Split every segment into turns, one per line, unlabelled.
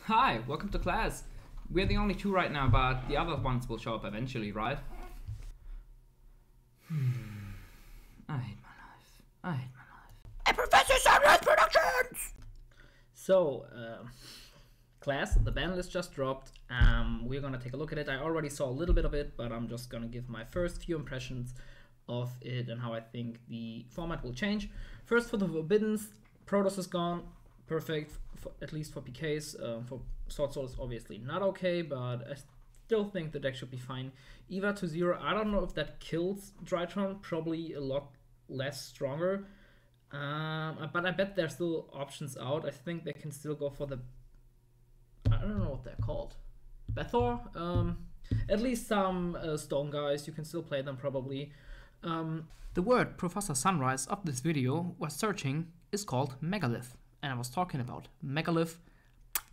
Hi, welcome to class. We're the only two right now, but the other ones will show up eventually, right? I hate my life. I hate my life.
And Professor Sunrise Productions!
So, class, the ban list just dropped. We're gonna take a look at it. I already saw a little bit of it, but I'm just gonna give my first few impressions of it and how I think the format will change. First, for the Forbiddens, Protoss is gone. Perfect, at least for PKs. For Sword Soul is obviously not okay, but I still think the deck should be fine. Eva to 0, I don't know if that kills Drytron, probably a lot less stronger. But I bet there's still options out. I think they can still go for the, I don't know what they're called, Bethor? At least some stone guys, you can still play them probably.
The word Professor Sunrise of this video was searching is called Megalith. And I was talking about Megalith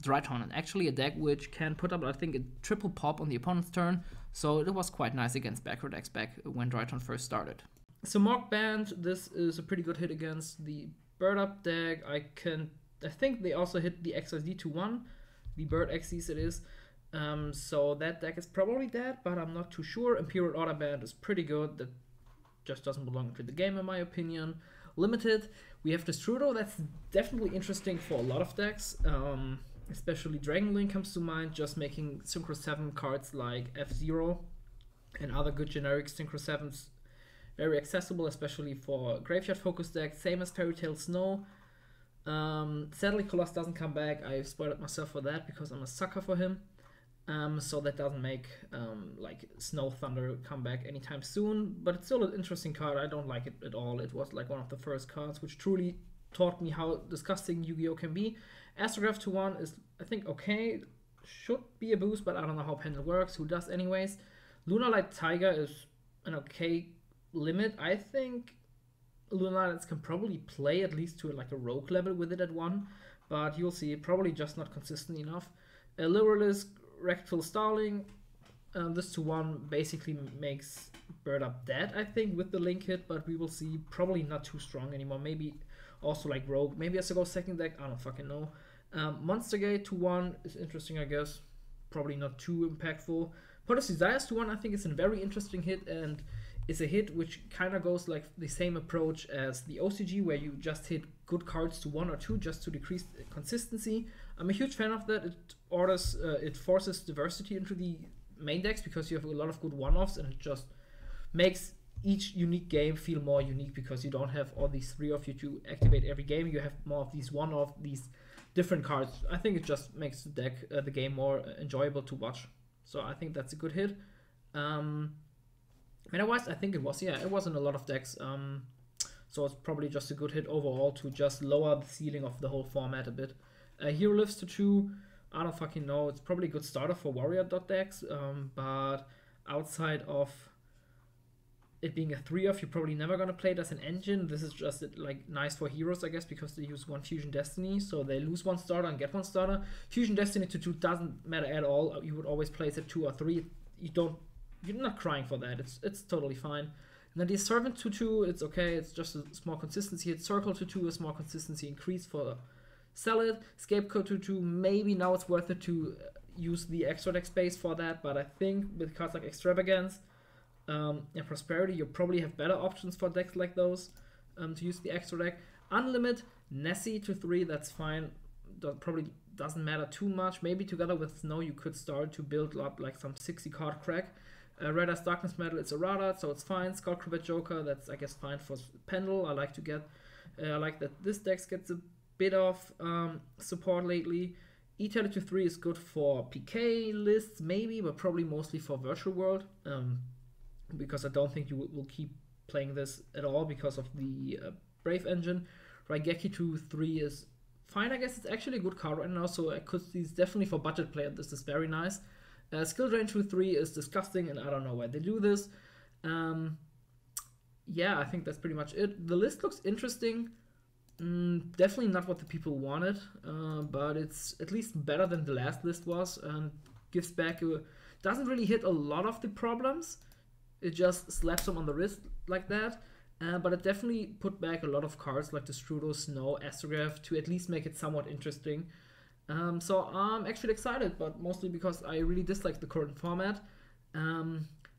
Drytron, and actually a deck which can put up, I think, a triple pop on the opponent's turn. So it was quite nice against backward decks back when Drytron first started.
So Morg banned, this is a pretty good hit against the Bird Up deck. I think they also hit the XYZ to 1, the Bird Xyz it is. So that deck is probably dead, but I'm not too sure. Imperial Order band is pretty good. That just doesn't belong to the game in my opinion. Limited, we have the Strudo, that's definitely interesting for a lot of decks. Especially Dragon Link comes to mind, just making Synchro 7 cards like F-Zero and other good generic Synchro 7s very accessible, especially for graveyard focus decks. Same as Fairy Tail Snow. Sadly, Colossus doesn't come back. I spoiled myself for that because I'm a sucker for him. So that doesn't make like Snow Thunder come back anytime soon, but it's still an interesting card. I don't like it at all. It was like one of the first cards which truly taught me how disgusting Yu-Gi-Oh! Can be. Astrograph to 1 is, I think, okay. Should be a boost, but I don't know how Pendle works. Who does anyways? Lunalight Tiger is an okay limit. I think Lunalights can probably play at least to like a rogue level with it at 1, but you'll see, probably just not consistent enough. Literalist, Rectal Starling, this to 1 basically makes Bird Up dead, I think, with the link hit, but we will see. Probably not too strong anymore. Maybe also like Rogue. Maybe as a go second deck, I don't fucking know. Monster Gate to 1 is interesting, I guess. Probably not too impactful. Protoss Desires to 1, I think, is a very interesting hit, and is a hit which kind of goes like the same approach as the OCG, where you just hit good cards to 1 or 2 just to decrease consistency. I'm a huge fan of that. It forces diversity into the main decks because you have a lot of good one-offs, and it just makes each unique game feel more unique because you don't have all these 3 of you to activate every game. You have more of these one-off, these different cards. I think it just makes the deck, the game more enjoyable to watch. So I think that's a good hit. Otherwise, I think it was in a lot of decks. So it's probably just a good hit overall to just lower the ceiling of the whole format a bit. Hero Lifts to 2, I don't fucking know. It's probably a good starter for warrior decks, but outside of it being a 3-off, you're probably never gonna play it as an engine. This is just like nice for heroes, I guess, because they use 1 Fusion Destiny, so they lose 1 starter and get 1 starter. Fusion Destiny to 2 doesn't matter at all. You would always place it 2 or 3. You're not crying for that. It's totally fine. And then the Servant to 2, it's okay. It's just a small consistency hit. Circle to 2 is more consistency increase for sell it. Scapegoat to 2, maybe now it's worth it to use the extra deck space for that, but I think with cards like Extravagance and Prosperity, you probably have better options for decks like those to use the extra deck. Unlimit, Nessie to 3, that's fine. That probably doesn't matter too much. Maybe together with Snow you could start to build up like some 60 card crack. Red Eyes Darkness Metal, it's a Radar, so it's fine. Skull Cravat Joker, that's I guess fine for Pendle. I like that this deck gets a bit of support lately. E-Tele to 3 is good for PK lists maybe, but probably mostly for Virtual World, because I don't think you will keep playing this at all because of the Brave engine. Raigeki to 3 is fine, I guess. It's actually a good card right now, so I could see it's definitely for budget player. This is very nice. Skill Drain to 3 is disgusting, and I don't know why they do this. Yeah, I think that's pretty much it. The list looks interesting. Definitely not what the people wanted, but it's at least better than the last list was, and gives back doesn't really hit a lot of the problems. It just slaps them on the wrist like that. But it definitely put back a lot of cards like the Strudo, Snow, Astrograph to at least make it somewhat interesting. So I'm actually excited, but mostly because I really dislike the current format.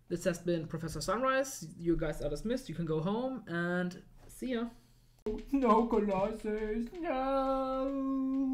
This has been Professor Sunrise. You guys are dismissed. You can go home and see ya.
No, Colossus, no.